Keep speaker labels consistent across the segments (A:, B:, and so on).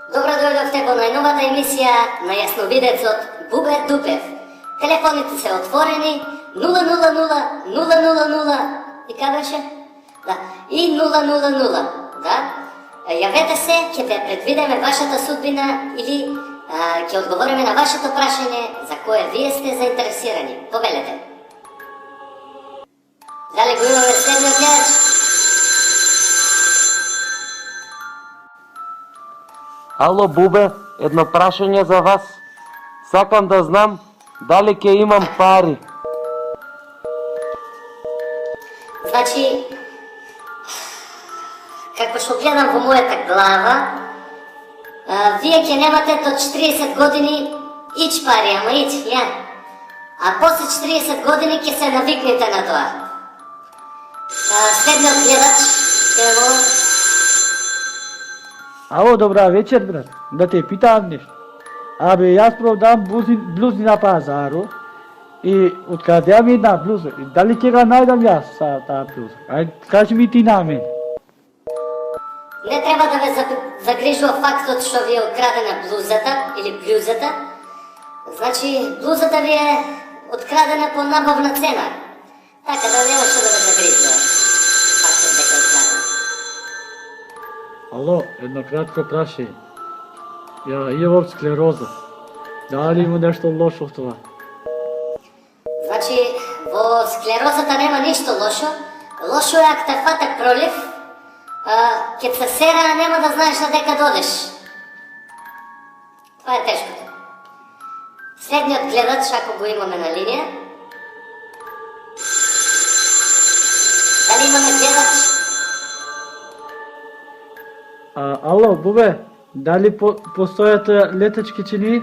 A: Добро дојдовте во најновата емисија на јасновидецот Бубе Дупев. Телефоните се отворени 000-000 и кај беше? Да, и 000, да. Јавете се, ќе ве предвидеме вашата судбина или ќе одговориме на вашето прашање за кое вие сте заинтересирани. Повелете. Дали го имаме следниот гледач?
B: Ало, Бубе, едно прашање за вас. Сакам да знам дали ќе имам пари.
A: Значи, како што гледам во мојата глава, вие ќе немате до 40 години ич пари, ама ич, ја. А после 40 години ќе се навикнете на тоа. Следниот гледач, ќе молам.
C: Ало, добра вечер, брат. Да те питам нешто. Абе, јас продам блузни на пазару и откаде ја ми една блуза? И дали ќе ga најдам јас са таа блуза? Ајде, кажи ми ти на мен.
A: Не треба да ве загрижува фактот што ви е открадена блузата или блузата. Значи, блузата ви е открадена по набавна цена. Така да нема што да ве загрижува фактот дека е открадена.
C: Ало, едно кратко прашање. Ја имам склероза. Дали има нешто лошо в това?
A: Значи, во склерозата нема ништо лошо. Лошо е ако те фате пролив, ќе се сера, а нема да знаеш на дека додеш. Това е тешкото. Следниот гледач, ако го имаме на линија. Дали имаме гледач?
C: Ало, Бубе, дали постојат летачки чини?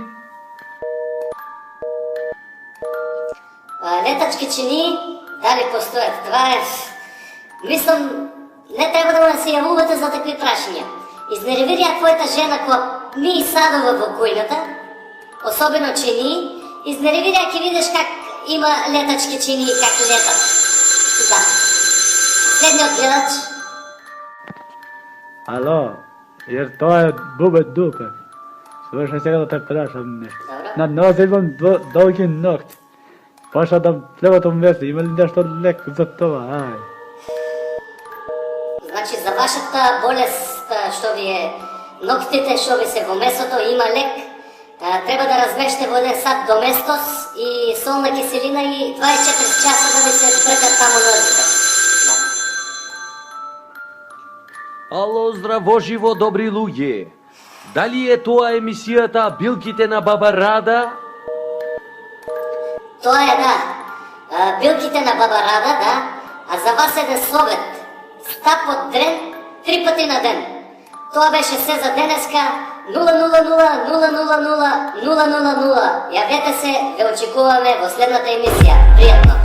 A: Летачки чини, дали постојат? Това е... Мислам, не треба да ме се јавувате за такви прашања. Изнервирија твојата жена која ми садува во кујната, особено чини, изнервирија ќе видиш как има летачки чини и как летат. Да. Следниот гледач.
C: Ало, jer тоа е Бубе Дупев. Свършно сега да те прашам нешто.
A: Добро.
C: На нос имам долги ногти. Паша да плевато место, има ли нешто леко за тоа? Ај.
A: Значи, за вашата болест, што ви е ноктите, што ви се во месото, има лек. Треба да размеште во еден сат доместос и солна киселина и 24 часа да ви се бркат таму нозите. Да.
D: Ало, здраво живо, добри луѓе. Дали е тоа емисијата Билките на Баба Рада?
A: Тоа е, да. Билките на Баба Рада, да. А за вас еден совет. Стап од дрен, 3 пати на ден. Тоа беше се за денеска. 000-000-000. Јавете се, ве очекуваме во следната емисија. Пријатно!